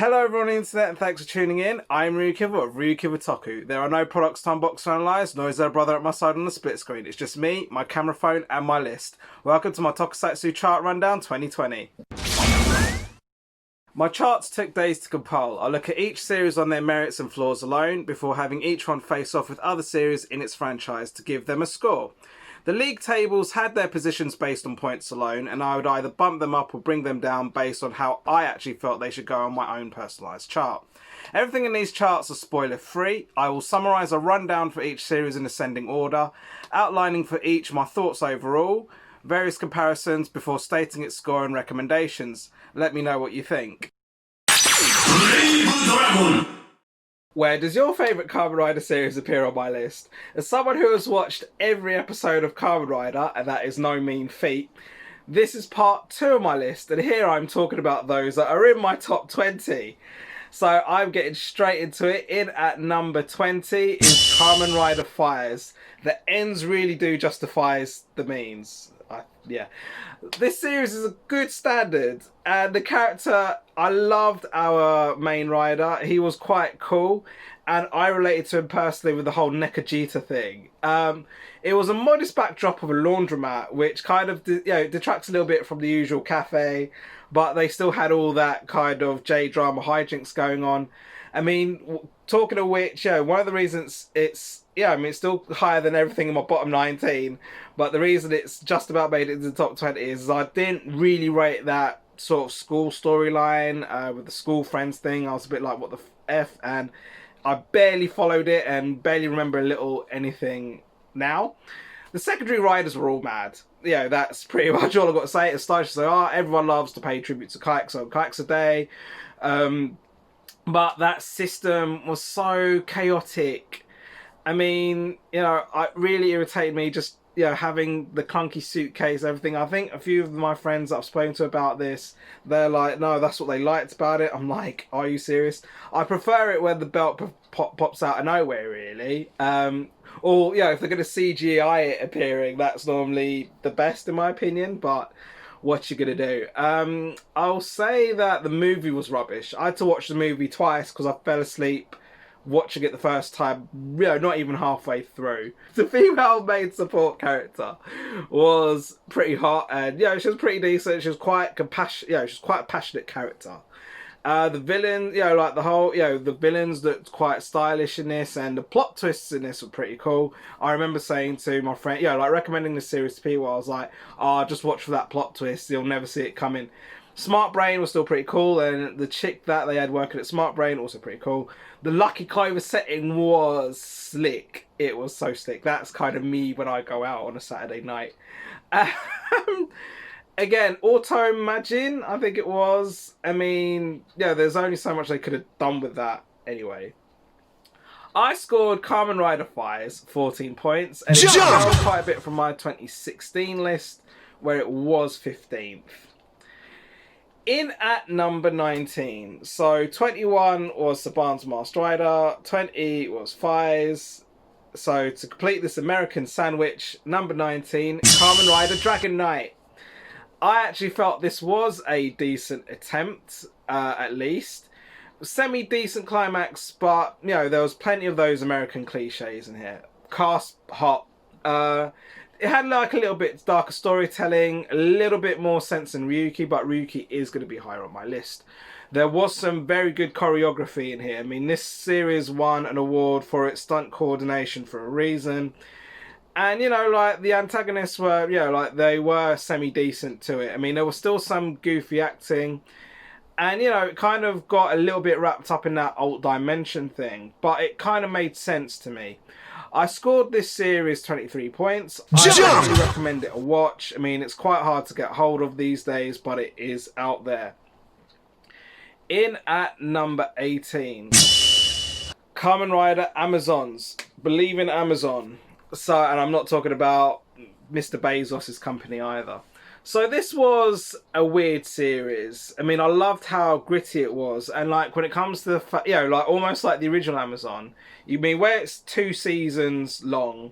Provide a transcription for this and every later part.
Hello everyone on the internet and thanks for tuning in. I'm RyuKiva of RyuKiva Toku. There are no products to unbox or analyse, nor is there a brother at my side on the split screen. It's just me, my camera phone and my list. Welcome to my tokusatsu chart rundown 2020. My charts took days to compile. I look at each series on their merits and flaws alone before having each one face off with other series in its franchise to give them a score. The league tables had their positions based on points alone, and I would either bump them up or bring them down based on how I actually felt they should go on my own personalised chart. Everything in these charts are spoiler free. I will summarise a rundown for each series in ascending order, outlining for each my thoughts overall, various comparisons before stating its score and recommendations. Let me know what you think. Where does your favourite Kamen Rider series appear on my list? As someone who has watched every episode of Kamen Rider, and that is no mean feat, this is part 2 of my list, and here I'm talking about those that are in my top 20. So I'm getting straight into it. In at number 20 is Kamen Rider Fires. The ends really do justify the means. Yeah. This series is a good standard, and the character, I loved our main rider. He was quite cool, and I related to him personally with the whole Nekajita thing. It was a modest backdrop of a laundromat, which kind of detracts a little bit from the usual cafe, but they still had all that kind of J-drama hijinks going on. I mean, talking of which, one of the reasons it's still higher than everything in my bottom 19, but the reason it's just about made it into the top 20 is I didn't really rate that sort of school storyline with the school friends thing. I was a bit like, what the F? And I barely followed it and barely remember a little anything now. The secondary riders were all mad. Yeah, that's pretty much all I've got to say. It's stylish as they are. Everyone loves to pay tribute to Kikes on Kikes a Day. But that system was so chaotic. I mean, it really irritated me just, having the clunky suitcase, everything. I think a few of my friends that I've spoken to about this, they're like, no, that's what they liked about it. I'm like, are you serious? I prefer it when the belt pops out of nowhere, really. Or, if they're going to CGI it appearing, that's normally the best in my opinion, but what you gonna do? I'll say that the movie was rubbish. I had to watch the movie twice because I fell asleep watching it the first time, not even halfway through. The female main support character was pretty hot, and she was pretty decent. She was quite compassionate. She was quite a passionate character. The villain, like the whole, the villains looked quite stylish in this, and the plot twists in this were pretty cool. I remember saying to my friend, like recommending this series to people, I was like, just watch for that plot twist, you'll never see it coming. Smart Brain was still pretty cool, and the chick that they had working at Smart Brain, also pretty cool. The Lucky Clover setting was slick. It was so slick. That's kind of me when I go out on a Saturday night. Again, Auto Imagine, I think it was. I mean, there's only so much they could have done with that anyway. I scored Kamen Rider Fires 14 points, and it fell quite a bit from my 2016 list, where it was 15th. In at number 19, so 21 was Saban's Masked Rider, 20 was Fires. So to complete this American sandwich, number 19, Kamen Rider Dragon Knight. I actually felt this was a decent attempt, at least. Semi-decent climax, but, there was plenty of those American cliches in here. Cast hot. It had like a little bit darker storytelling, a little bit more sense than Ryuki, but Ryuki is going to be higher on my list. There was some very good choreography in here. I mean, this series won an award for its stunt coordination for a reason. And, like, the antagonists were, they were semi-decent to it. I mean, there was still some goofy acting. And, it kind of got a little bit wrapped up in that alt dimension thing. But it kind of made sense to me. I scored this series 23 points. I highly recommend it a watch. I mean, it's quite hard to get hold of these days, but it is out there. In at number 18, Kamen Rider Amazons. Believe in Amazon. So, and I'm not talking about Mr. Bezos' company either. So this was a weird series. I mean, I loved how gritty it was, and like when it comes to the like almost like the original Amazon. You mean where it's 2 seasons long,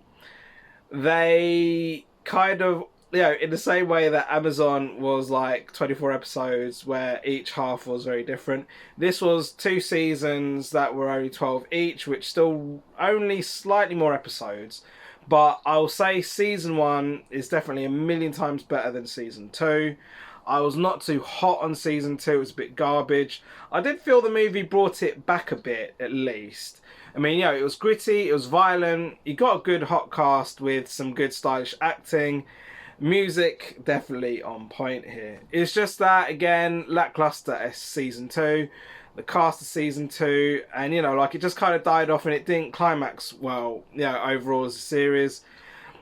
they kind of in the same way that Amazon was like 24 episodes where each half was very different, this was 2 seasons that were only 12 each, which still only slightly more episodes. But I'll say season 1 is definitely a million times better than season 2. I was not too hot on season 2, it was a bit garbage. I did feel the movie brought it back a bit, at least. I mean, it was gritty, it was violent, you got a good hot cast with some good stylish acting. Music, definitely on point here. It's just that, again, lackluster as season 2. The cast of season 2, and like it just kind of died off and it didn't climax well, overall as a series.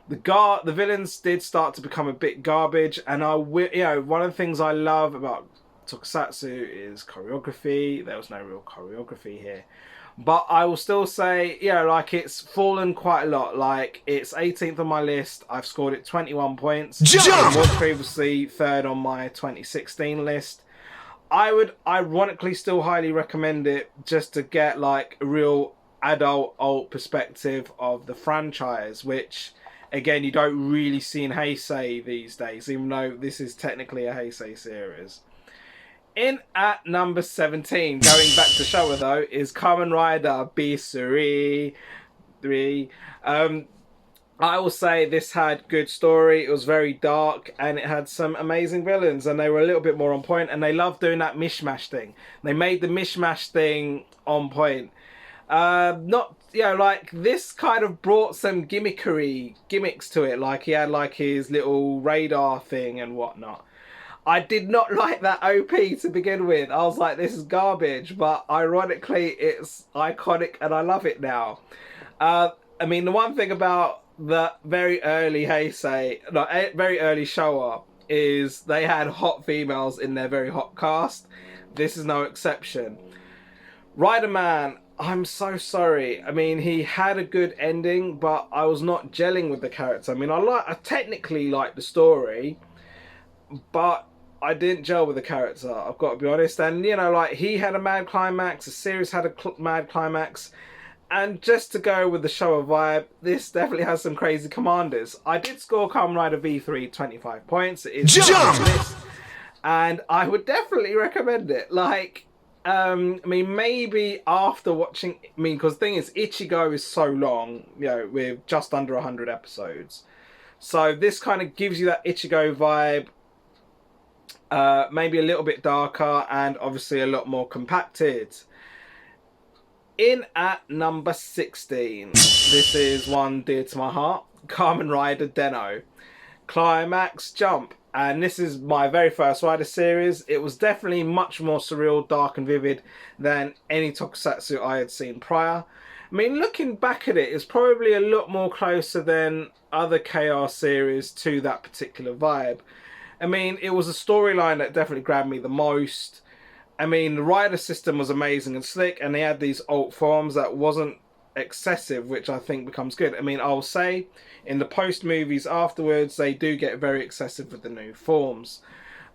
The villains did start to become a bit garbage, and one of the things I love about tokusatsu is choreography. There was no real choreography here. But I will still say, like it's fallen quite a lot. Like it's 18th on my list. I've scored it 21 points. Jump! It was previously 3rd on my 2016 list. I would ironically still highly recommend it just to get like a real adult perspective of the franchise, which again you don't really see in Heisei these days, even though this is technically a Heisei series. In at number 17, going back to Showa though, is Kamen Rider B3. I will say this had good story, it was very dark, and it had some amazing villains, and they were a little bit more on point, and they loved doing that mishmash thing. They made the mishmash thing on point. Like this kind of brought some gimmicks to it, like he had like his little radar thing and whatnot. I did not like that OP to begin with. I was like, this is garbage, but ironically it's iconic and I love it now. I mean, the one thing about the very early very early Showa is they had hot females in their very hot cast. This is no exception. Rider Man, I'm so sorry. I mean, he had a good ending, but I was not gelling with the character. I mean, I technically like the story, but I didn't gel with the character, I've got to be honest. And like he had a mad climax, the series had a mad climax, and just to go with the Showa vibe, this definitely has some crazy commanders. I did score Kamen Rider V3 25 points. It is on the list, and I would definitely recommend it. Like, I mean, maybe after watching, because the thing is, Ichigo is so long, with just under 100 episodes. So this kind of gives you that Ichigo vibe, maybe a little bit darker, and obviously a lot more compacted. In at number 16, this is one dear to my heart, Kamen Rider Den-O. Climax Jump. And this is my very first Rider series. It was definitely much more surreal, dark and vivid than any tokusatsu I had seen prior. I mean, looking back at it, it's probably a lot more closer than other KR series to that particular vibe. I mean, it was a storyline that definitely grabbed me the most. I mean, the rider system was amazing and slick, and they had these alt forms that wasn't excessive, which I think becomes good. I mean, I'll say in the post movies afterwards, they do get very excessive with the new forms.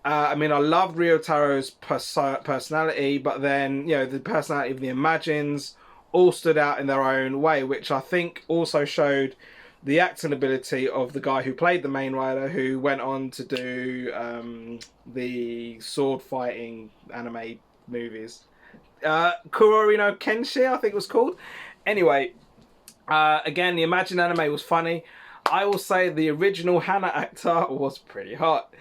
I mean, I loved Ryotaro's personality, but then, the personality of the Imagines all stood out in their own way, which I think also showed the acting ability of the guy who played the main rider, who went on to do the sword fighting anime movies. Kurori no Kenshi, I think it was called. Anyway, again, the Imagine anime was funny. I will say the original Hana actor was pretty hot.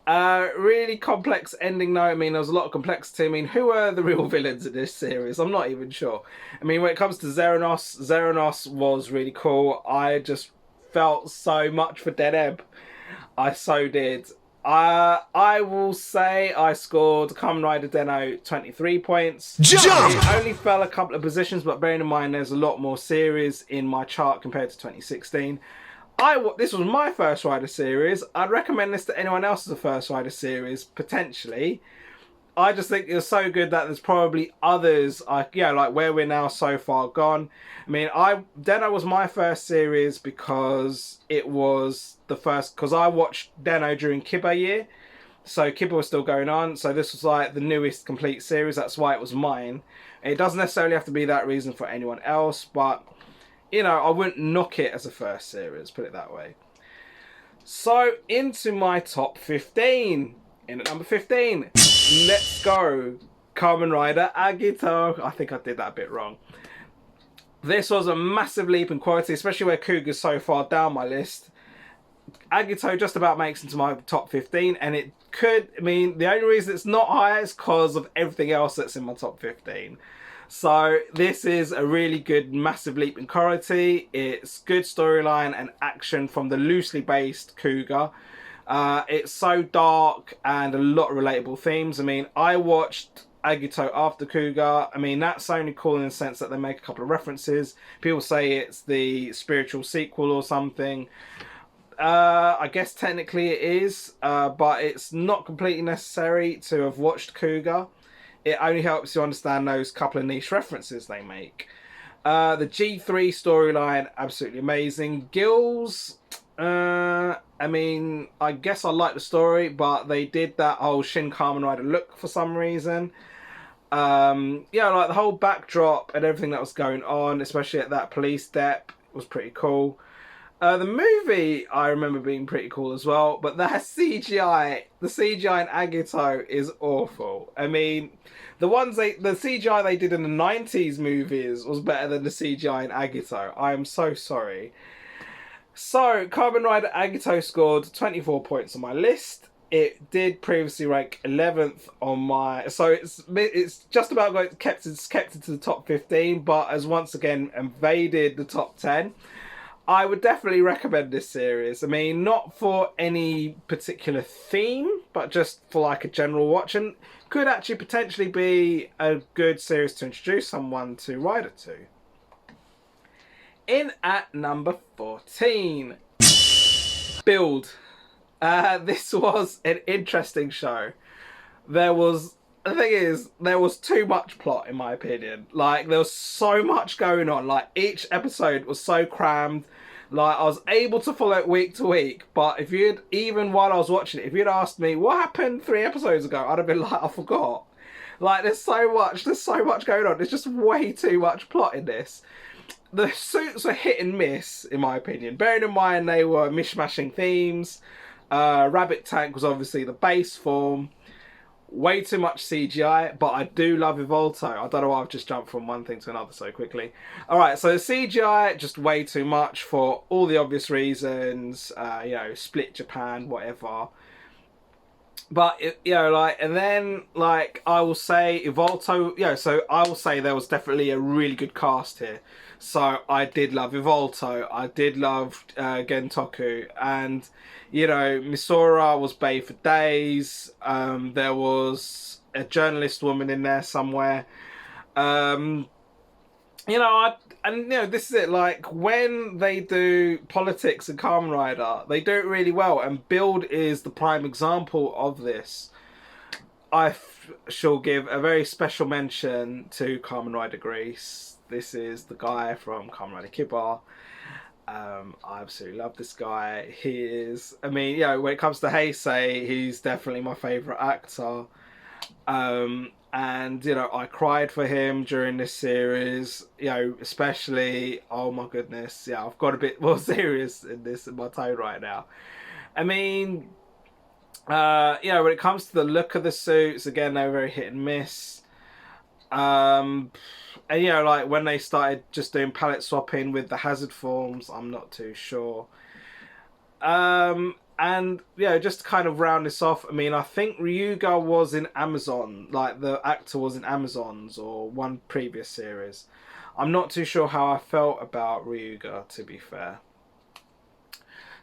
Really complex ending though. I mean, there was a lot of complexity. I mean, who are the real villains in this series? I'm not even sure. I mean, when it comes to Zeranos was really cool. I just felt so much for Deneb. I so did. I will say I scored Kamen Rider Den-O 23 points. Jump! It only fell a couple of positions, but bearing in mind there's a lot more series in my chart compared to 2016. This was my first Rider series. I'd recommend this to anyone else as a first Rider series, potentially. I just think it's so good that there's probably others, like where we're now so far gone. I mean, Den-O was my first series because it was the first, because I watched Den-O during Kiba year. So Kiba was still going on. So this was like the newest complete series. That's why it was mine. It doesn't necessarily have to be that reason for anyone else, but I wouldn't knock it as a first series, put it that way. So, into my top 15. In at number 15, let's go. Kamen Rider Agito. I think I did that a bit wrong. This was a massive leap in quality, especially where Cougar's so far down my list. Agito just about makes into my top 15, and it could, I mean, the only reason it's not higher is because of everything else that's in my top 15. So this is a really good, massive leap in quality. It's good storyline and action from the loosely based Cougar. It's so dark and a lot of relatable themes. I mean, I watched Agito after Cougar. I mean, that's only cool in the sense that they make a couple of references. People say it's the spiritual sequel or something. I guess technically it is, but it's not completely necessary to have watched Cougar. It only helps you understand those couple of niche references they make. The G3 storyline, absolutely amazing. Gills, I mean, I guess I like the story, but they did that whole Shin Kamen Rider look for some reason. Yeah, like the whole backdrop and everything that was going on, especially at that police dep, was pretty cool. The movie I remember being pretty cool as well, but the CGI in Agito is awful. I mean, the CGI they did in the 90s movies was better than the CGI in Agito. I am so sorry. So, Kamen Rider Agito scored 24 points on my list. It did previously rank 11th on my... So it's just about kept it to the top 15, but has once again invaded the top 10. I would definitely recommend this series. I mean, not for any particular theme, but just for like a general watch, and could actually potentially be a good series to introduce someone to Rider to. In at number 14, Build. This was an interesting show. The thing is, there was too much plot, in my opinion. Like, there was so much going on. Like, each episode was so crammed. Like, I was able to follow it week to week, but even while I was watching it, if you'd asked me, what happened 3 episodes ago? I'd have been like, I forgot. Like, there's so much going on. There's just way too much plot in this. The suits were hit and miss, in my opinion. Bearing in mind, they were mishmashing themes. Rabbit Tank was obviously the base form. Way too much CGI, but I do love Evolto. I don't know why I've just jumped from one thing to another so quickly. Alright, so CGI, just way too much for all the obvious reasons. You know, split Japan, whatever. But, you know, like, and then, like, I will say Evolto, you know, so I will say there was definitely a really good cast here. So I did love Evolto, I did love Gentoku, and, you know, Misora was bae for days. There was a journalist woman in there somewhere. You know, you know, this is it, like, when they do politics in Kamen Rider, they do it really well, and Build is the prime example of this. I shall give a very special mention to Kamen Rider Greece. This is the guy from Kamen Rider Kiba. I absolutely love this guy. He is, I mean, you know, when it comes to Heisei, he's definitely my favourite actor. And, you know, I cried for him during this series, you know, especially, oh my goodness, yeah, I've got a bit more serious in my tone right now. I mean, you know, when it comes to the look of the suits, again, they were very hit and miss. And, you know, like, when they started just doing palette swapping with the hazard forms, I'm not too sure. And, you know, just to kind of round this off, I mean, I think Ryuga was in Amazon, like, the actor was in Amazons or one previous series. I'm not too sure how I felt about Ryuga, to be fair.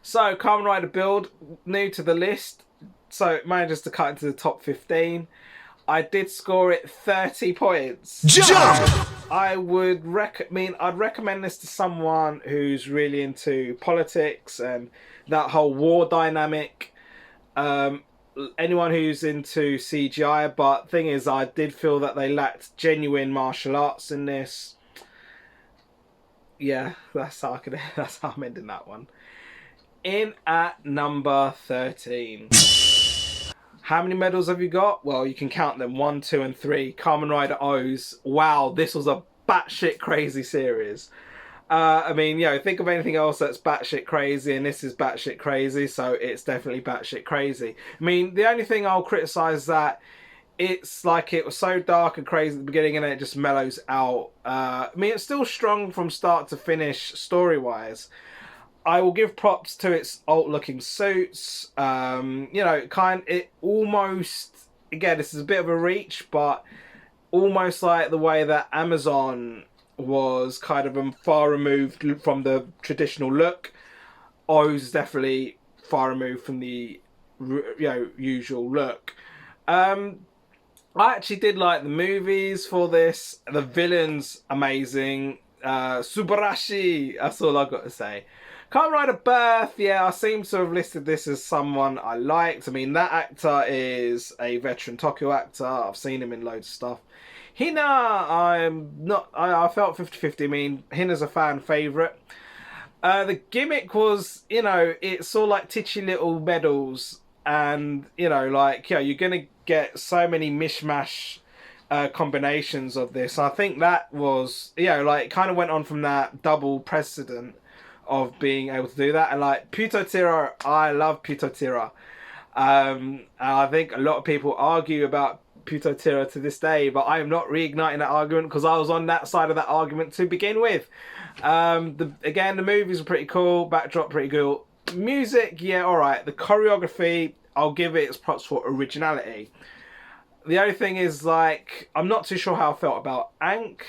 So, Kamen Rider Build, new to the list, so it manages to cut into the top 15. I did score it 30 points. Jump! I'd recommend this to someone who's really into politics and that whole war dynamic. Anyone who's into CGI, but thing is, I did feel that they lacked genuine martial arts in this. Yeah, that's how I'm ending that one. In at number 13. How many medals have you got? Well, you can count them. 1, 2, and 3. Kamen Rider O's. Wow, this was a batshit crazy series. I mean, think of anything else that's batshit crazy, and this is batshit crazy, so it's definitely batshit crazy. I mean, the only thing I'll criticize that it's like it was so dark and crazy at the beginning, and then it just mellows out. I mean, it's still strong from start to finish story-wise. I will give props to its alt-looking suits. It almost, again, this is a bit of a reach, but almost like the way that Amazon was kind of far removed from the traditional look. O's definitely far removed from the usual look. I actually did like the movies for this. The villain's amazing. Subarashi, that's all I've got to say. Kamen Rider Birth, I seem to have listed this as someone I liked. I mean, that actor is a veteran Toku actor. I've seen him in loads of stuff. Hina, I felt 50-50. I mean, Hina's a fan favourite. The gimmick was, it's all like titchy little medals, and, you're going to get so many mishmash combinations of this. I think that was, it kind of went on from that double precedent of being able to do that. And like Putotira, I love Putotira. And I think a lot of people argue about Putotira to this day, but I am not reigniting that argument because I was on that side of that argument to begin with. Again, the movies were pretty cool, backdrop pretty cool. Music, alright. The choreography, I'll give it its props for originality. The only thing is, like, I'm not too sure how I felt about Ankh.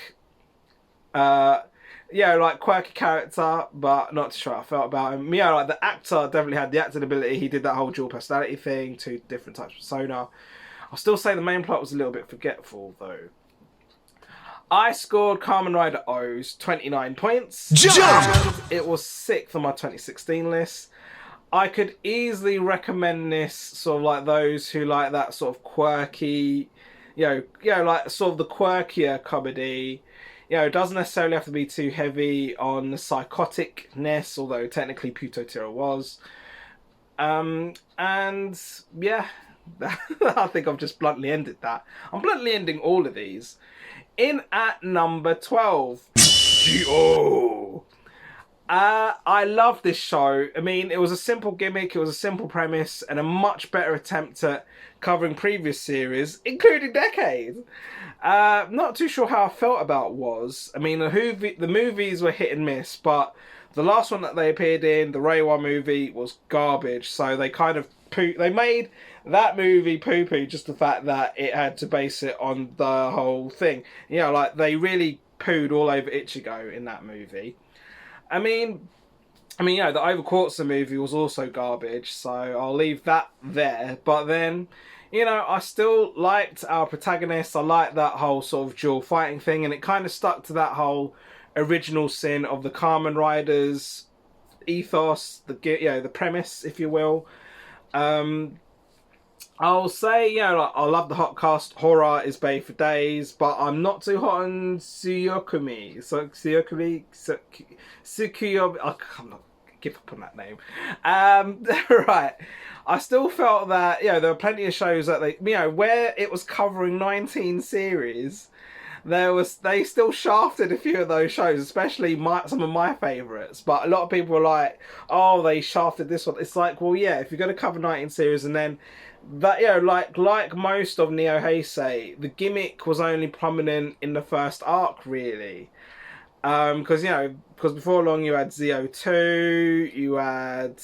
Quirky character, but not too sure how I felt about him. Like the actor definitely had the acting ability. He did that whole dual personality thing, 2 different types of persona. I'll still say the main plot was a little bit forgetful, though. I scored Kamen Rider O's 29 points. Jump! It was 6th on my 2016 list. I could easily recommend this sort of like those who like that sort of quirky, like sort of the quirkier comedy. It doesn't necessarily have to be too heavy on the psychoticness, although technically Putotira was. I think I've just bluntly ended that. I'm bluntly ending all of these. In at number 12, G.O. I love this show. I mean, it was a simple gimmick, it was a simple premise, and a much better attempt at covering previous series, including Decades. Not too sure how I felt about Was. I mean, the movies were hit and miss, but the last one that they appeared in, the Reiwa movie, was garbage. So they kind of they made that movie poo-poo, just the fact that it had to base it on the whole thing. They really pooed all over Ichigo in that movie. I mean, the Overquartzer movie was also garbage, so I'll leave that there. But then, I still liked our protagonist. I liked that whole sort of dual fighting thing, and it kind of stuck to that whole original sin of the Kamen Riders ethos, the premise, if you will. I'll say, I love the hot cast. Horror is bae for days, but I'm not too hot on Tsuyokomi. Tsukuyomi. I'm not give up on that name. Right. I still felt that, there were plenty of shows that where it was covering 19 series, they still shafted a few of those shows, especially some of my favourites. But a lot of people were like, oh, they shafted this one. It's like, well, if you're going to cover 19 series and then that, like most of Neo Heisei, the gimmick was only prominent in the first arc, really. Because before long you had ZO2, you had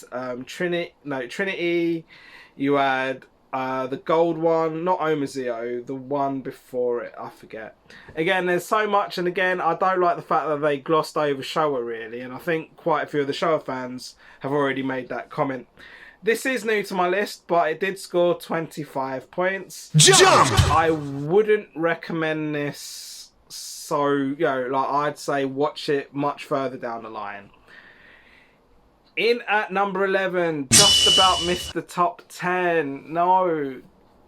Trinity, you had the gold one, not Omazeo, the one before it, I forget. Again, there's so much, and again, I don't like the fact that they glossed over Showa, really, and I think quite a few of the Showa fans have already made that comment. This is new to my list, but it did score 25 points. Jump! I wouldn't recommend this, so, I'd say watch it much further down the line. In at number 11, just about missed the top 10. No.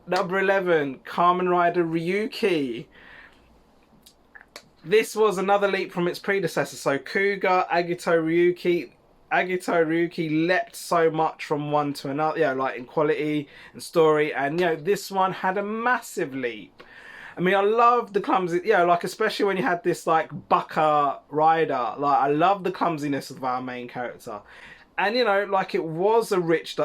Number 11, Kamen Rider Ryuki. This was another leap from its predecessor. So Kuga, Agito Ryuki leapt so much from one to another, in quality and story. And, this one had a massive leap. I mean, I love the clumsy, like especially when you had this like Baka rider. Like, I love the clumsiness of our main character. And like it is a rich,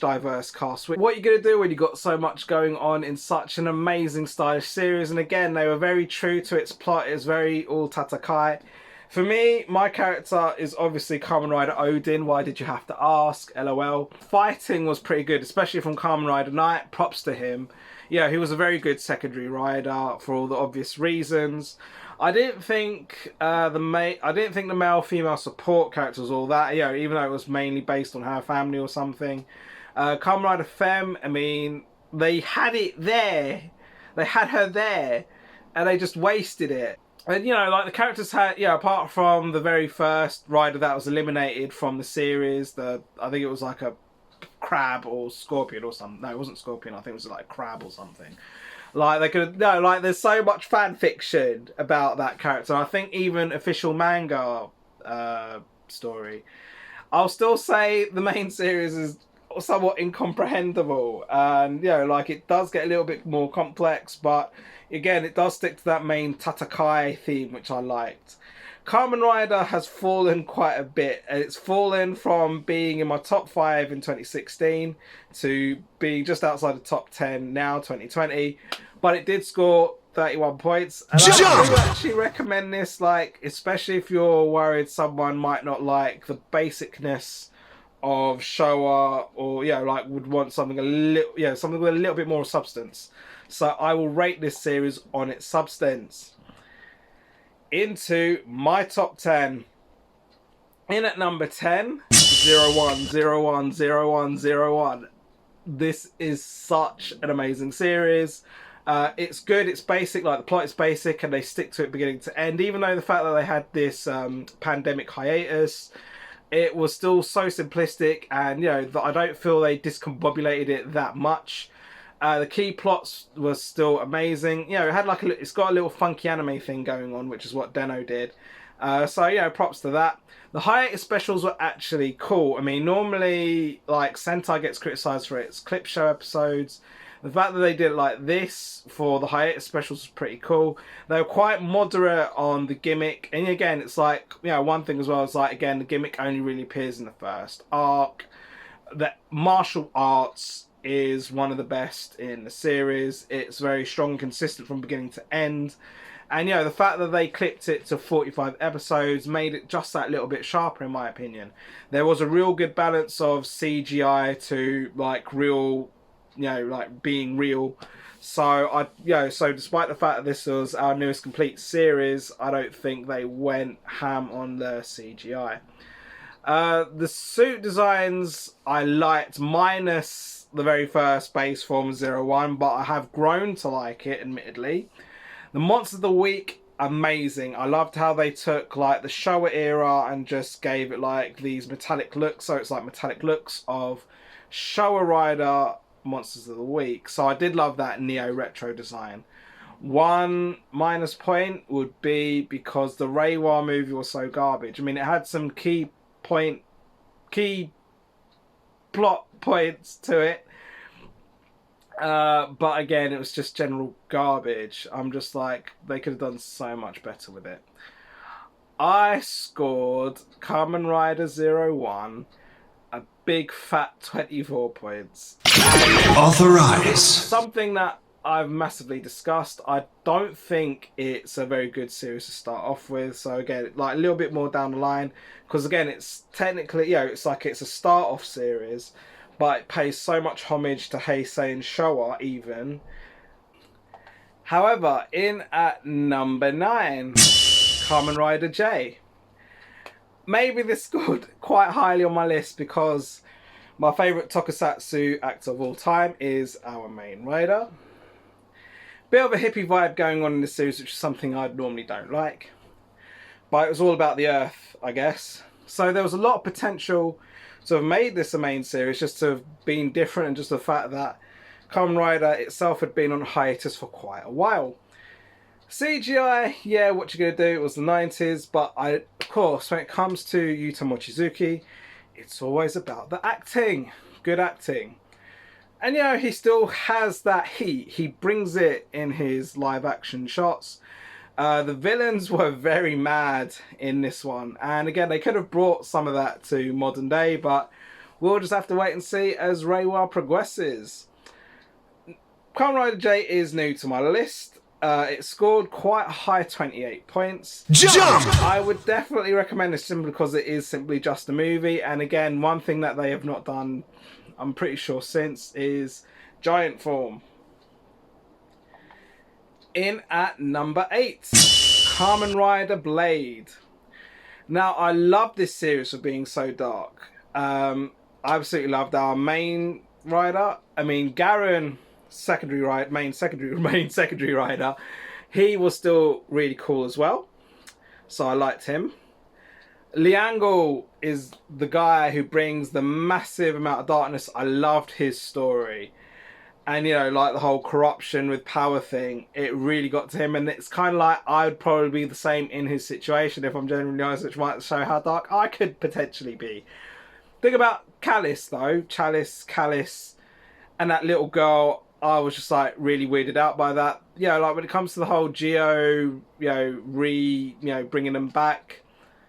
diverse cast. What you're gonna do when you got so much going on in such an amazing, stylish series? And again, they were very true to its plot. It's very all tatakai. For me, my character is obviously Kamen Rider Odin. Why did you have to ask? LOL. Fighting was pretty good, especially from Kamen Rider Knight. Props to him. Yeah, he was a very good secondary rider for all the obvious reasons. I didn't think the male female support character was all that. Even though it was mainly based on her family or something. Kamen Rider Femme. I mean, they had it there. They had her there, and they just wasted it. And like the characters had, apart from the very first rider that was eliminated from the series, I think it was like a crab or scorpion or something. No, it wasn't scorpion. I think it was like crab or something. Like there's so much fan fiction about that character. I think even official manga story. I'll still say the main series is somewhat incomprehensible, and like it does get a little bit more complex, but again, it does stick to that main tatakai theme, which I liked. Kamen Rider has fallen quite a bit. It's fallen from being in my top 5 in 2016 to being just outside the top 10 now, 2020. But it did score 31 points. And I do actually recommend this, like, especially if you're worried someone might not like the basicness of Showa, or like would want something something with a little bit more substance. So I will rate this series on its substance. Into my top 10. In at number 10, 01010101. This is such an amazing series. It's good, it's basic, like the plot is basic and they stick to it beginning to end. Even though the fact that they had this pandemic hiatus, it was still so simplistic, and that I don't feel they discombobulated it that much. The key plots was still amazing. It had like it's got a little funky anime thing going on, which is what Deno did. So props to that. The hiatus specials were actually cool. I mean, normally like Sentai gets criticized for its clip show episodes. The fact that they did it like this for the hiatus specials was pretty cool. They were quite moderate on the gimmick, and again, it's like one thing as well is like again the gimmick only really appears in the first arc. The martial arts is one of the best in the series. It's very strong and consistent from beginning to end, and the fact that they clipped it to 45 episodes made it just that little bit sharper, in my opinion. There was a real good balance of CGI to like real, like being real. So so despite the fact that this was our newest complete series, I don't think they went ham on the CGI. The suit designs I liked, minus the very first base form 01, but I have grown to like it, admittedly. The monsters of the week, amazing. I loved how they took like the Showa era and just gave it like these metallic looks. So it's like metallic looks of Showa Rider monsters of the week. So I did love that neo retro design. One minus point would be because the Reiwa movie was so garbage. I mean, it had some key plot points to it, but again, it was just general garbage. I'm just like, they could have done so much better with it. I scored Kamen Rider 01 a big fat 24 points. Authorized. Something that I've massively discussed. I don't think it's a very good series to start off with. So again, like a little bit more down the line, because again, it's technically, it's like it's a start-off series, but it pays so much homage to Heisei and Showa even. However, in at number 9, Kamen Rider J. Maybe this scored quite highly on my list because my favourite tokusatsu actor of all time is our main rider. Bit of a hippie vibe going on in this series, which is something I normally don't like. But it was all about the Earth, I guess. So there was a lot of potential to have made this a main series, just to have been different, and just the fact that Kamen Rider itself had been on hiatus for quite a while. CGI, yeah, what you gonna do? It was the 90s, but of course, when it comes to Yuta Mochizuki, it's always about the acting. Good acting. And you know, he still has that heat. He brings it in his live action shots. The villains were very mad in this one. And again, they could have brought some of that to modern day, but we'll just have to wait and see as Reiwa progresses. Kamen Rider J is new to my list. It scored quite a high 28 points. Jump! I would definitely recommend this simply because it is simply just a movie. And again, one thing that they have not done, I'm pretty sure since, is giant form. In at number 8, Kamen Rider Blade. Now, I love this series for being so dark. I absolutely loved our main rider. I mean, Garen, main secondary rider, he was still really cool as well. So I liked him. Liangle is the guy who brings the massive amount of darkness. I loved his story. And, you know, like the whole corruption with power thing, it really got to him. And it's kind of like I would probably be the same in his situation, if I'm genuinely honest, which might show how dark I could potentially be. Thing about Chalice, and that little girl, I was just like really weirded out by that. You know, like when it comes to the whole bringing them back,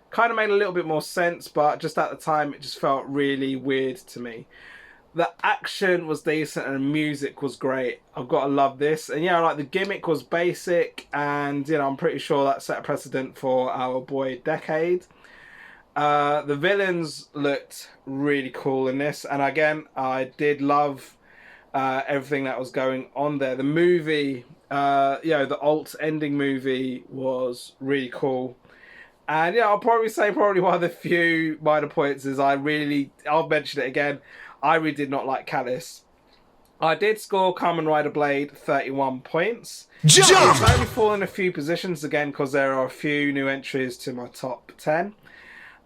kind of made a little bit more sense, but just at the time, it just felt really weird to me. The action was decent and the music was great. I've got to love this. And yeah, like the gimmick was basic, and you know, I'm pretty sure that set a precedent for our boy Decade. The villains looked really cool in this, and again, I did love everything that was going on there. The movie, the alt ending movie was really cool. And yeah, I'll probably say one of the few minor points is I'll mention it again, I really did not like Chalice. I did score Kamen Rider Blade 31 points. Jump! It's only fallen a few positions again because there are a few new entries to my top 10.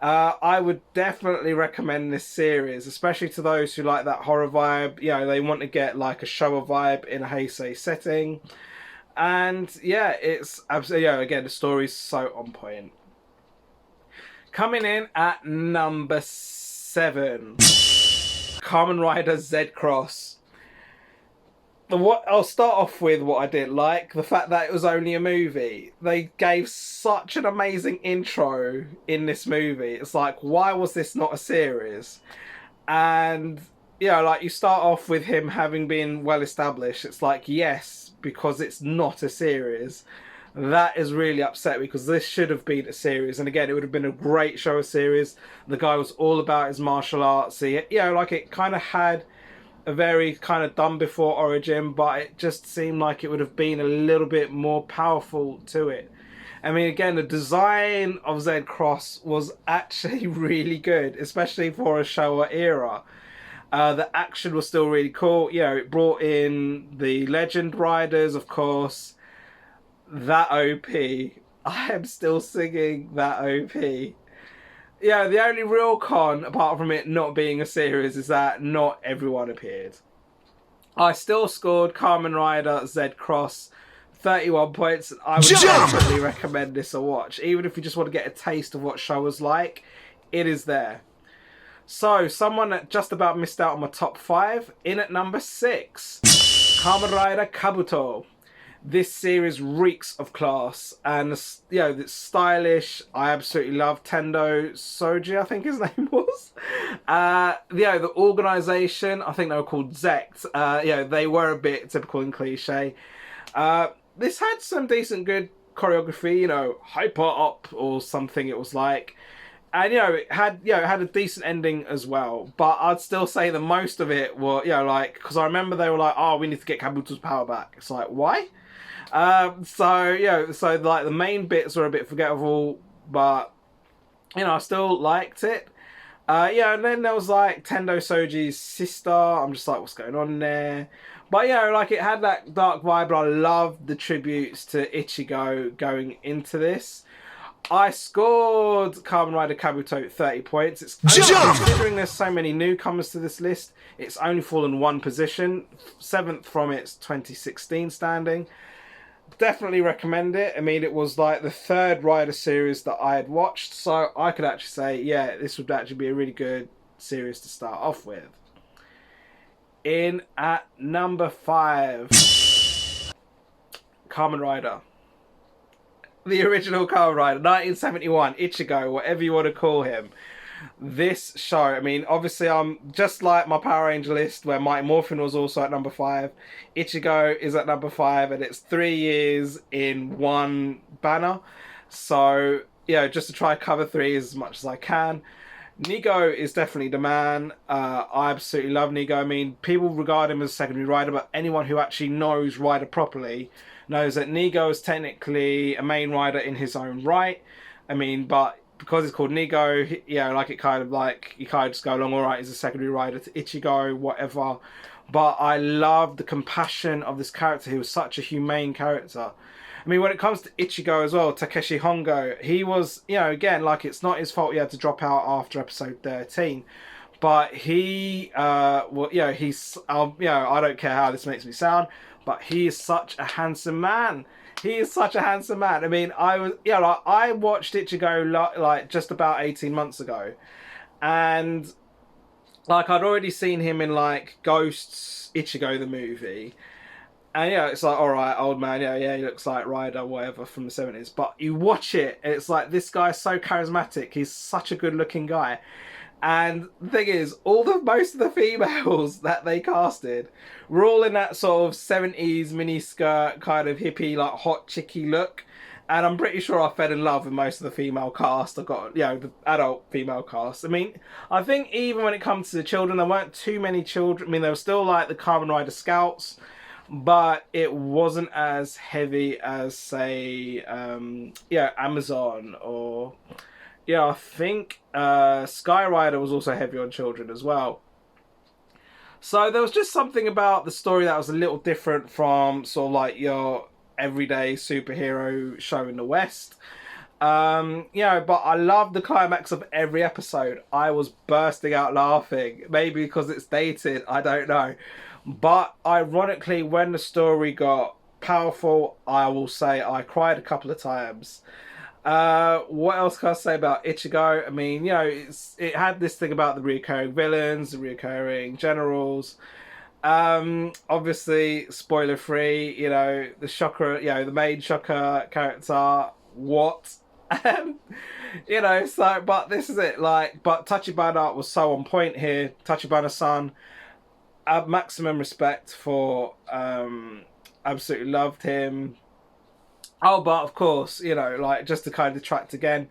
I would definitely recommend this series, especially to those who like that horror vibe. You know, they want to get like a Showa vibe in a Heisei setting. And yeah, it's absolutely, again, the story's so on point. Coming in at number 7, Kamen Rider Z Cross. I'll start off with what I didn't like, the fact that it was only a movie. They gave such an amazing intro in this movie. It's like, why was this not a series? And, you know, like you start off with him having been well established. It's like, yes, because it's not a series. That is really upset because this should have been a series. And again, it would have been a great show series. The guy was all about his martial arts. Like it kind of had a very kind of done before origin, but it just seemed like it would have been a little bit more powerful to it. I mean, again, the design of Z Cross was actually really good, especially for a Showa era. The action was still really cool. You know, it brought in the Legend Riders, of course. That OP. I am still singing that OP. Yeah, the only real con, apart from it not being a series, is that not everyone appeared. I still scored Kamen Rider Z Cross 31 points. I would definitely recommend this a watch. Even if you just want to get a taste of what show was like, it is there. So, someone that just about missed out on my top 5, in at number 6, Kamen Rider Kabuto. This series reeks of class, and it's stylish. I absolutely love Tendo Soji, I think his name was. The organisation, I think they were called Zect. They were a bit typical and cliche. This had some decent, good choreography. You know, Hyper Up or something it was like, and it had a decent ending as well. But I'd still say the most of it were because I remember they were like, oh, we need to get Kabuto's power back. It's like, why? So the main bits were a bit forgettable, but I still liked it. And then there was like Tendo Soji's sister. I'm just like, what's going on there? But it had that dark vibe. But I loved the tributes to Ichigo going into this. I scored Kamen Rider Kabuto 30 points. It's considering there's so many newcomers to this list, it's only fallen one position, 7th from its 2016 standing. Definitely recommend it. I mean, it was like the 3rd Rider series that I had watched, so I could actually say, this would actually be a really good series to start off with. In at number 5, Kamen Rider. The original Kamen Rider, 1971, Ichigo, whatever you want to call him. This show, I mean, obviously I'm just like my Power Ranger list where Mighty Morphin was also at number 5. Ichigo is at number 5, and it's 3 years in one banner. So, just to try to cover 3 as much as I can. Nigo is definitely the man. I absolutely love Nigo. I mean, people regard him as a secondary rider, but anyone who actually knows Rider properly knows that Nigo is technically a main rider in his own right. I mean, but because it's called Nigo, it kind of like, you kind of just go along, alright, he's a secondary rider to Ichigo, whatever. But I love the compassion of this character. He was such a humane character. I mean, when it comes to Ichigo as well, Takeshi Hongo, he was, again, like, it's not his fault he had to drop out after episode 13. But he, he's, I don't care how this makes me sound, but he is such a handsome man. He is such a handsome man. I mean, I watched Ichigo, like, just about 18 months ago. And, like, I'd already seen him in, like, Ghosts, Ichigo the movie. And it's like, alright, old man, he looks like Ryder, whatever, from the 70s. But you watch it, and it's like, this guy's so charismatic. He's such a good looking guy. And the thing is, most of the females that they casted were all in that sort of 70s miniskirt, kind of hippie, like hot chicky look. And I'm pretty sure I fell in love with most of the female cast. I got, the adult female cast. I mean, I think even when it comes to the children, there weren't too many children. I mean, there were still like the Kamen Rider Scouts, but it wasn't as heavy as, say, Amazon or, I think Sky Rider was also heavy on children as well. So there was just something about the story that was a little different from sort of like your everyday superhero show in the West. But I loved the climax of every episode. I was bursting out laughing, maybe because it's dated, I don't know. But ironically, when the story got powerful, I will say I cried a couple of times. What else can I say about Ichigo? I mean, it had this thing about the recurring villains, the recurring generals. Obviously, spoiler free, the shocker, the main shocker character, what? But this is it, but Tachibana was so on point here. Tachibana-san, maximum respect for, absolutely loved him. Oh, but of course, just to kind of detract again,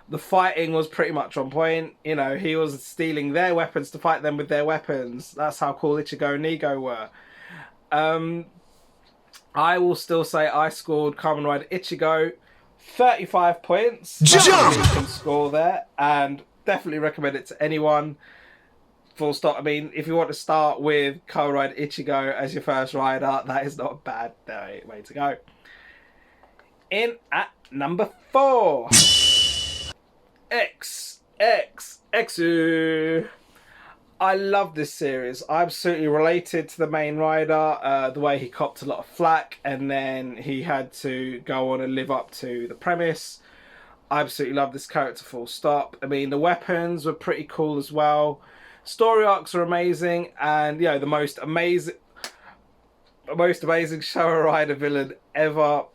the fighting was pretty much on point. He was stealing their weapons to fight them with their weapons. That's how cool Ichigo and Nigo were. I will still say I scored Kamen Rider Ichigo 35 points. Jump! You can score there, and definitely recommend it to anyone. Full stop. I mean, if you want to start with Kamen Rider Ichigo as your first rider, that is not a bad way to go. In at number 4, X. I love this series. I absolutely related to the main rider, the way he copped a lot of flack and then he had to go on and live up to the premise. I absolutely love this character, full stop. I mean, the weapons were pretty cool as well. Story arcs are amazing, and the most amazing Showa Rider villain ever.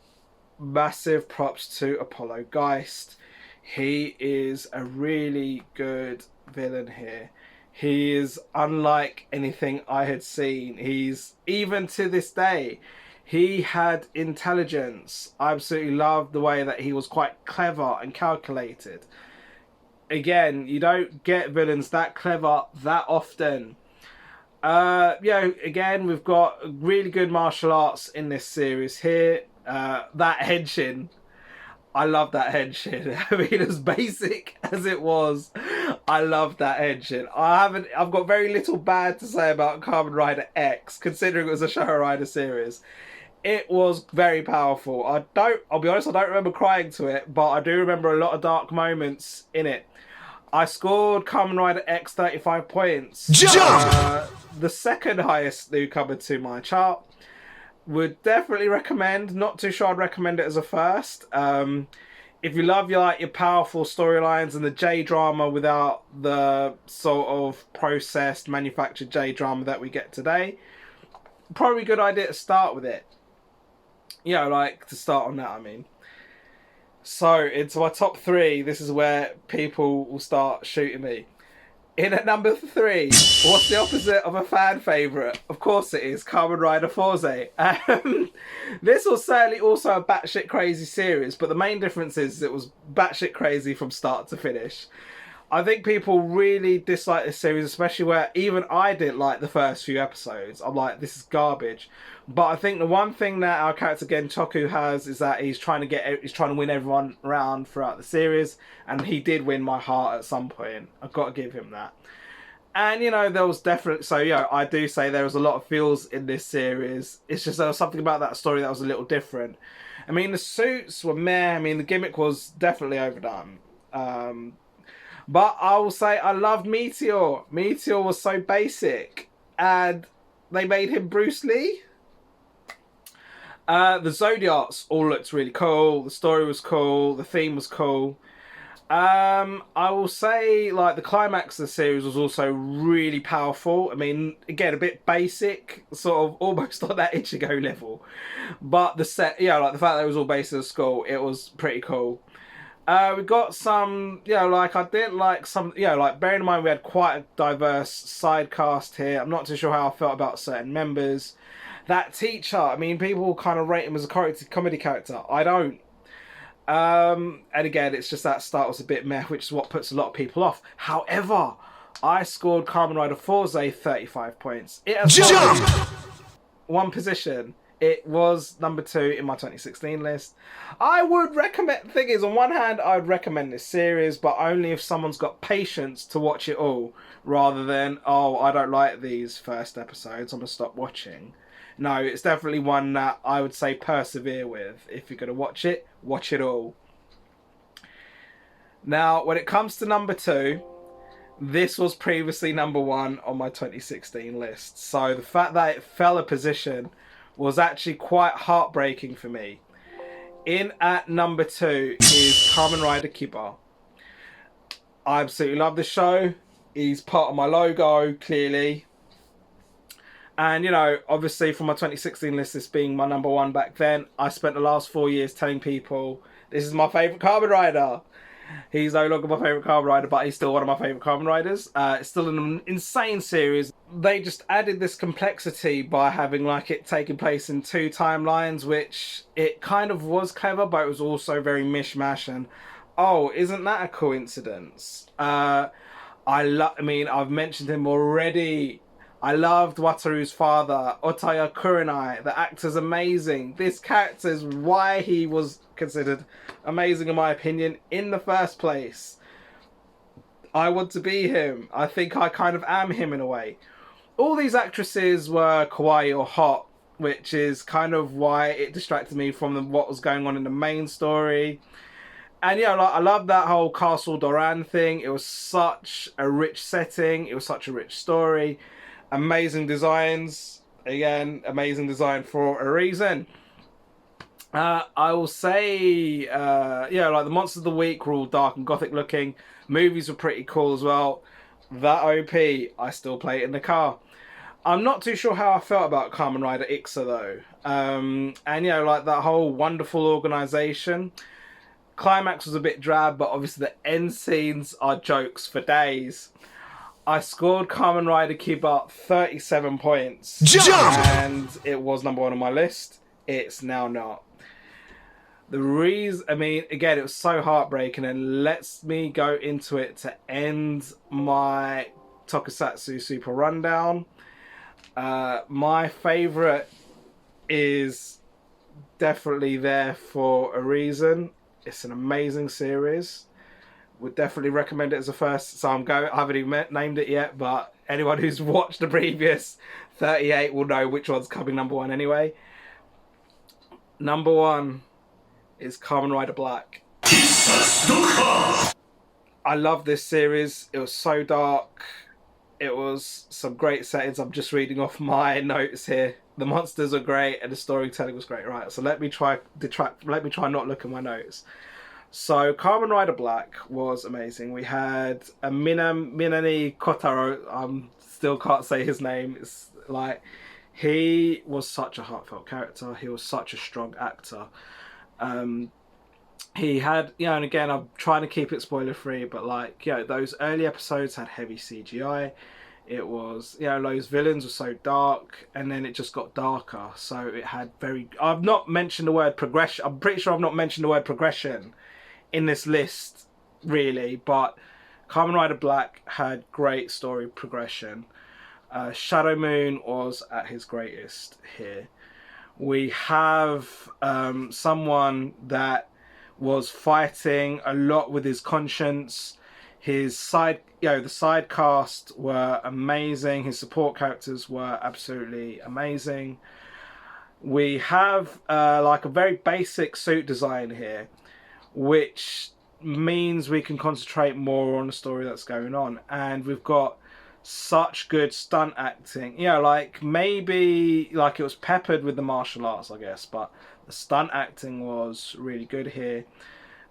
Massive props to Apollo Geist. He is a really good villain here. He is unlike anything I had seen. He's, even to this day, he had intelligence. I absolutely loved the way that he was quite clever and calculated. Again, you don't get villains that clever that often. Again, we've got really good martial arts in this series here. That henshin, I love that henshin. I mean, as basic as it was, I love that henshin. I've got very little bad to say about Kamen Rider X, considering it was a Showa Rider series. It was very powerful. I'll be honest, I don't remember crying to it, but I do remember a lot of dark moments in it. I scored Kamen Rider X 35 points. The second highest newcomer to my chart. Would definitely recommend. Not too sure I'd recommend it as a first. if you love your powerful storylines and the J drama without the sort of processed, manufactured J drama that we get today, probably a good idea to start with it. You know, like to start on that. I mean, so into my top 3. This is where people will start shooting me. In at number 3, what's the opposite of a fan favourite? Of course it is Kamen Rider Forze. This was certainly also a batshit crazy series, but the main difference is it was batshit crazy from start to finish. I think people really dislike this series, especially where even I didn't like the first few episodes. I'm like, this is garbage. But I think the one thing that our character again, Toku, has is that he's trying to win everyone around throughout the series, and he did win my heart at some point. I've got to give him that. And you know, there was definitely I do say there was a lot of feels in this series. It's just there was something about that story that was a little different. I mean, the suits were meh. I mean, the gimmick was definitely overdone. But I will say I loved Meteor. Meteor was so basic, and they made him Bruce Lee. The Zodiacs all looked really cool. The story was cool. The theme was cool. I will say, like, the climax of the series was also really powerful. I mean, again, a bit basic, sort of almost on that Ichigo level. But the set, like the fact that it was all based in school, it was pretty cool. We got some, like I didn't like some, like bearing in mind we had quite a diverse side cast here. I'm not too sure how I felt about certain members. That teacher, I mean, people kind of rate him as a comedy character. I don't. And again, it's just that start was a bit meh, which is what puts a lot of people off. However, I scored Kamen Rider Forze 35 points. It has jumped one position. It was number 2 in my 2016 list. I would recommend... The thing is, on one hand, I would recommend this series, but only if someone's got patience to watch it all, rather than, oh, I don't like these first episodes, I'm going to stop watching. No, it's definitely one that I would say persevere with. If you're going to watch it all. Now, when it comes to number 2, this was previously number 1 on my 2016 list. So the fact that it fell a position was actually quite heartbreaking for me. In at number 2 is Kamen Rider Kiba. I absolutely love the show. He's part of my logo, clearly. And, obviously from my 2016 list, this being my number 1 back then, I spent the last 4 years telling people, this is my favourite Kamen Rider. He's no longer my favourite Kamen Rider, but he's still one of my favourite Kamen Riders. It's still an insane series. They just added this complexity by having it taking place in 2 timelines, which it kind of was clever, but it was also very mishmash. And oh, isn't that a coincidence? I mean, I've mentioned him already. I loved Wataru's father, Otaya Kurenai. The actor's amazing. This character is why he was considered amazing, in my opinion, in the first place. I want to be him. I think I kind of am him in a way. All these actresses were kawaii or hot, which is kind of why it distracted me from what was going on in the main story. And I love that whole Castle Doran thing. It was such a rich setting. It was such a rich story. Amazing designs. Again, amazing design for a reason. I will say, like the Monsters of the Week were all dark and gothic looking. Movies were pretty cool as well. That OP, I still play it in the car. I'm not too sure how I felt about Kamen Rider Ixa though. And like that whole wonderful organisation. Climax was a bit drab, but obviously the end scenes are jokes for days. I scored Kamen Rider Kiba 37 points. Jump! And it was number 1 on my list. It's now not. The reason, I mean, again, it was so heartbreaking, and lets me go into it to end my tokusatsu super rundown. My favourite is definitely there for a reason. It's an amazing series. Would definitely recommend it as a first. So I haven't even named it yet, but anyone who's watched the previous 38 will know which one's coming number 1 anyway. Number 1 is Kamen Rider Black. I love this series. It was so dark. It was some great settings. I'm just reading off my notes here. The monsters are great and the storytelling was great. Right, so let me try not look at my notes. So Kamen Rider Black was amazing. We had a Minami Kotaro. Still can't say his name. It's like he was such a heartfelt character. He was such a strong actor. Um, he had, and again, I'm trying to keep it spoiler free, but like, those early episodes had heavy CGI. It was, those villains were so dark, and then it just got darker. So it had I've not mentioned the word progression. I'm pretty sure I've not mentioned the word progression in this list, really, but Kamen Rider Black had great story progression. Shadow Moon was at his greatest here. We have someone that was fighting a lot with his conscience. His the side cast were amazing. His support characters were absolutely amazing. We have like a very basic suit design here, which means we can concentrate more on the story that's going on. And we've got such good stunt acting. Like maybe like it was peppered with the martial arts, I guess, but the stunt acting was really good here.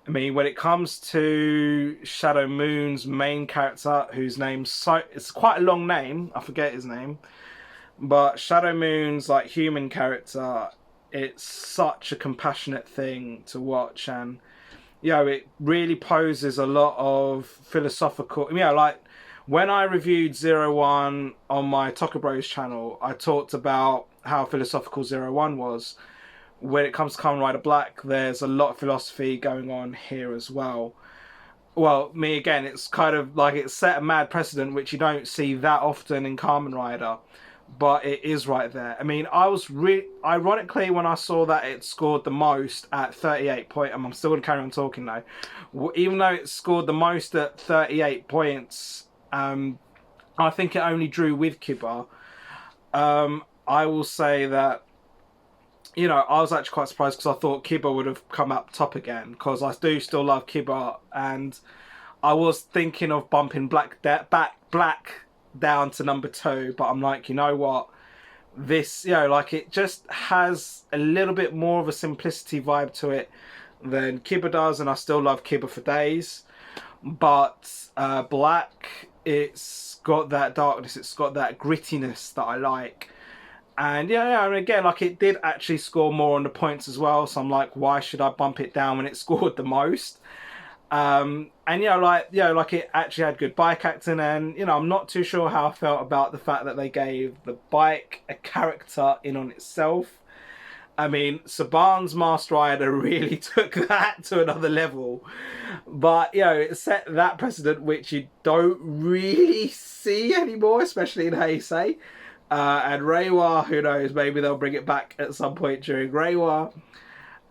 I mean, when it comes to Shadow Moon's main character, whose it's quite a long name, I forget his name, but Shadow Moon's like human character, it's such a compassionate thing to watch, and it really poses a lot of philosophical. Like when I reviewed 01 on my Toku Bros channel, I talked about how philosophical 01 was. When it comes to Kamen Rider Black, there's a lot of philosophy going on here as well. Well, again, it's kind of like it set a mad precedent, which you don't see that often in Kamen Rider, but it is right there. I mean, I was ironically, when I saw that it scored the most at 38 points, I'm still going to carry on talking though, even though it scored the most at 38 points, I think it only drew with Kiba. I will say that, I was actually quite surprised because I thought Kiba would have come up top again, because I do still love Kiba, and I was thinking of bumping Black down to number 2, but I'm like, you know what? This, like it just has a little bit more of a simplicity vibe to it than Kiba does, and I still love Kiba for days. But Black, it's got that darkness, it's got that grittiness that I like. And and again, like it did actually score more on the points as well. So I'm like, why should I bump it down when it scored the most? And like it actually had good bike acting, and I'm not too sure how I felt about the fact that they gave the bike a character in on itself. I mean, Saban's Masked Rider really took that to another level, but it set that precedent which you don't really see anymore, especially in Heisei. And Reiwa, who knows, maybe they'll bring it back at some point during Reiwa.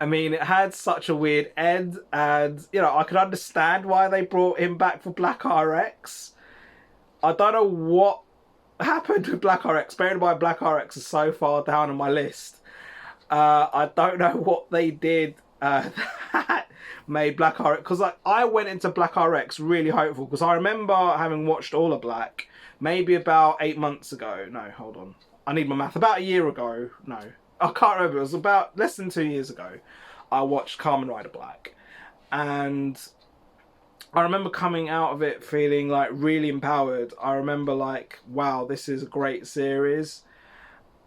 I mean, it had such a weird end, and, I could understand why they brought him back for Black RX. I don't know what happened with Black RX. Bearing in mind Black RX is so far down on my list. I don't know what they did that made Black RX, because like I went into Black RX really hopeful, because I remember having watched all of Black maybe about 8 months ago. No, hold on. I need my math. About a year ago. No, I can't remember. It was about less than 2 years ago. I watched Kamen Rider Black. And I remember coming out of it feeling like really empowered. I remember like, wow, this is a great series.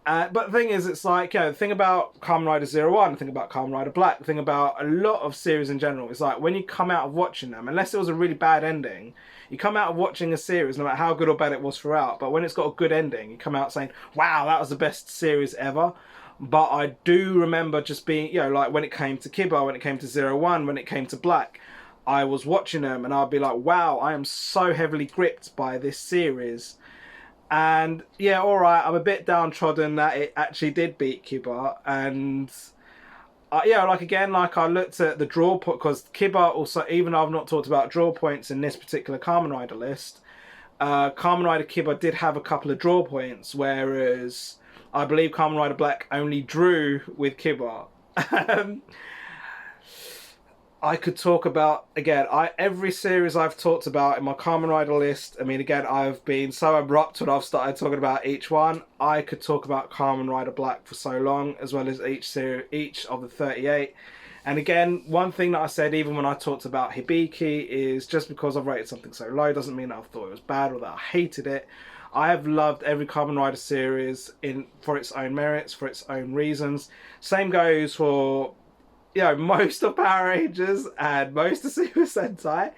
But the thing is, it's like, the thing about Kamen Rider 01, the thing about Kamen Rider Black, the thing about a lot of series in general, it's like when you come out of watching them, unless it was a really bad ending, you come out of watching a series, no matter how good or bad it was throughout, but when it's got a good ending, you come out saying, wow, that was the best series ever. But I do remember just being, like when it came to Kiba, when it came to 01, when it came to Black, I was watching them and I'd be like, wow, I am so heavily gripped by this series. And alright, I'm a bit downtrodden that it actually did beat Kiba. And like again, like I looked at the draw point, because Kiba also, even though I've not talked about draw points in this particular Kamen Rider list, Kamen Rider Kiba did have a couple of draw points, whereas I believe Kamen Rider Black only drew with Kiba. I could talk about, again, every series I've talked about in my Kamen Rider list, I mean, again, I've been so abrupt when I've started talking about each one. I could talk about Kamen Rider Black for so long, as well as each of the 38. And again, one thing that I said even when I talked about Hibiki is just because I've rated something so low doesn't mean that I thought it was bad or that I hated it. I have loved every Kamen Rider series for its own merits, for its own reasons. Same goes for most of Power Rangers and most of Super Sentai.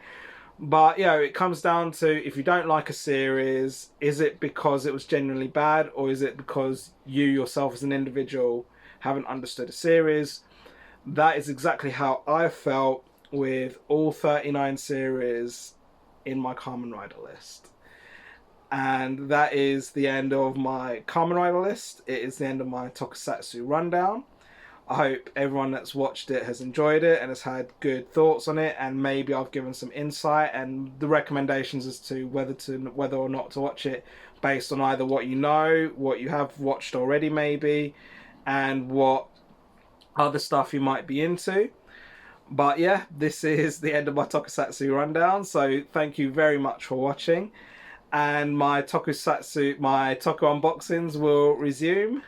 But it comes down to, if you don't like a series, is it because it was genuinely bad, or is it because you yourself as an individual haven't understood a series? That is exactly how I felt with all 39 series in my Kamen Rider list. And that is the end of my Kamen Rider list. It is the end of my tokusatsu rundown. I hope everyone that's watched it has enjoyed it and has had good thoughts on it, and maybe I've given some insight and the recommendations as to whether or not to watch it, based on either what you know, what you have watched already maybe, and what other stuff you might be into. But yeah, this is the end of my tokusatsu rundown, so thank you very much for watching, and my toku unboxings will resume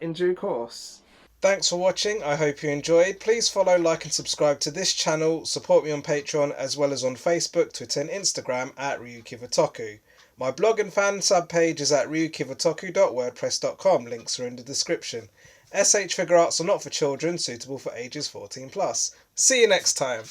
in due course. Thanks for watching, I hope you enjoyed. Please follow, like and subscribe to this channel, support me on Patreon as well as on Facebook, Twitter and Instagram at RyuKiva Toku. My blog and fan sub page is at ryukivatoku.wordpress.com, links are in the description. SH figure arts are not for children, suitable for ages 14+. See you next time!